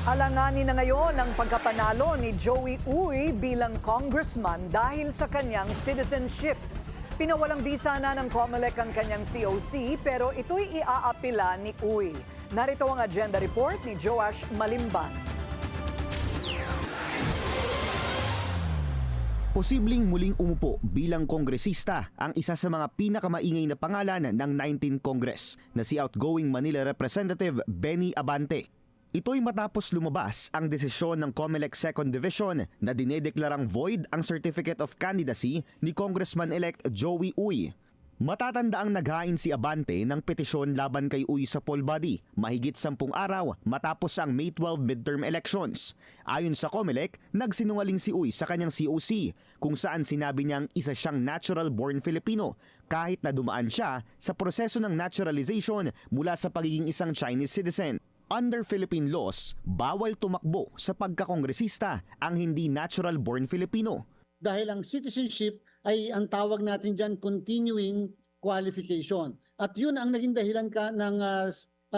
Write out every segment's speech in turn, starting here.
Alanganin na ngayon ang pagkapanalo ni Joey Uy bilang congressman dahil sa kanyang citizenship. Pinawalang bisa na ng COMELEC ang kanyang COC pero ito'y iaapila ni Uy. Narito ang agenda report ni Joash Malimban. Posibleng muling umupo bilang kongresista ang isa sa mga pinakamaingay na pangalan ng 19th Congress na si outgoing Manila Representative Benny Abante. Ito'y matapos lumabas ang desisyon ng COMELEC 2nd Division na dinedeklarang void ang Certificate of Candidacy ni Congressman-elect Joey Uy. Matatandaang naghain si Abante ng petisyon laban kay Uy sa poll body mahigit 10 araw matapos ang May 12 midterm elections. Ayon sa COMELEC, nagsinungaling si Uy sa kanyang COC kung saan sinabi niyang isa siyang natural-born Filipino kahit na dumaan siya sa proseso ng naturalization mula sa pagiging isang Chinese citizen. Under Philippine laws, bawal tumakbo sa pagkakongresista ang hindi natural-born Filipino. Dahil ang citizenship ay ang tawag natin dyan continuing qualification. At yun ang naging dahilan ng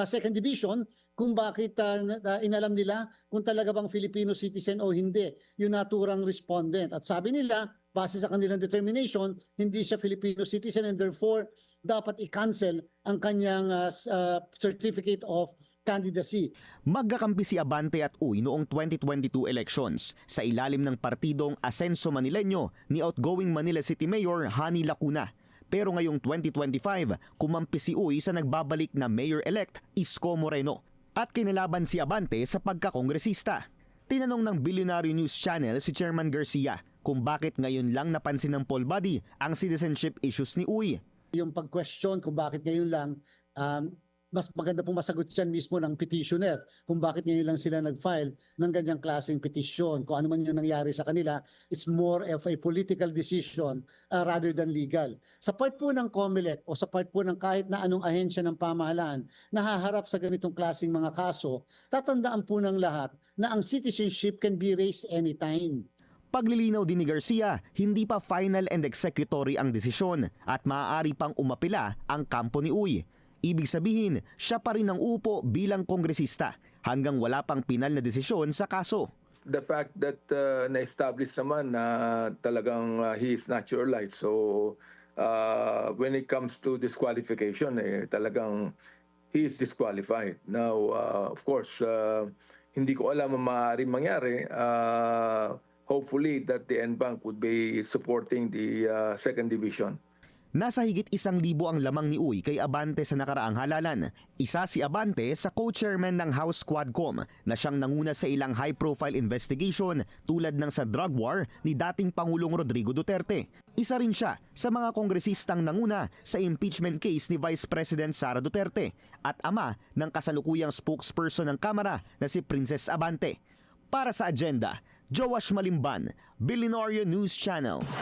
second division kung bakit inalam nila kung talaga bang Filipino citizen o hindi, yung naturang respondent. At sabi nila, base sa kanilang determination, hindi siya Filipino citizen and therefore dapat i-cancel ang kanyang certificate of candidacy. Magkakampi si Abante at Uy noong 2022 elections sa ilalim ng partidong Asenso Manileño ni outgoing Manila City Mayor Hani Lacuna. Pero ngayong 2025, kumampi si Uy sa nagbabalik na Mayor-elect Isko Moreno at kinalaban si Abante sa pagkakongresista. Tinanong ng Billionaire News Channel si Chairman Garcia kung bakit ngayon lang napansin ng poll body ang citizenship issues ni Uy. Yung pag-question kung bakit ngayon lang, mas maganda pong masagot yan mismo ng petitioner kung bakit ngayon lang sila nag-file ng ganyang klaseng petisyon. Kung ano man yung nangyari sa kanila, it's more of a political decision rather than legal. Sa part po ng COMELEC o sa part po ng kahit na anong ahensya ng pamahalaan na haharap sa ganitong klaseng mga kaso, tatandaan po ng lahat na ang citizenship can be raised anytime. Paglilinaw din ni Garcia, hindi pa final and executory ang desisyon at maaari pang umapila ang kampo ni Uy. Ibig sabihin, siya pa rin ang upo bilang kongresista hanggang wala pang pinal na desisyon sa kaso. The fact that na-establish naman na talagang he is naturalized. So when it comes to disqualification, talagang he is disqualified. Now, of course, hindi ko alam ang maaaring mangyari. Hopefully that the NBank would be supporting the second division. Nasa higit 1,000 ang lamang ni Uy kay Abante sa nakaraang halalan. Isa si Abante sa co-chairman ng House Quadcom na siyang nanguna sa ilang high-profile investigation tulad ng sa drug war ni dating Pangulong Rodrigo Duterte. Isa rin siya sa mga kongresistang nanguna sa impeachment case ni Vice President Sara Duterte at ama ng kasalukuyang spokesperson ng Kamara na si Princess Abante. Para sa agenda, Joash Malimban, Billionaire News Channel.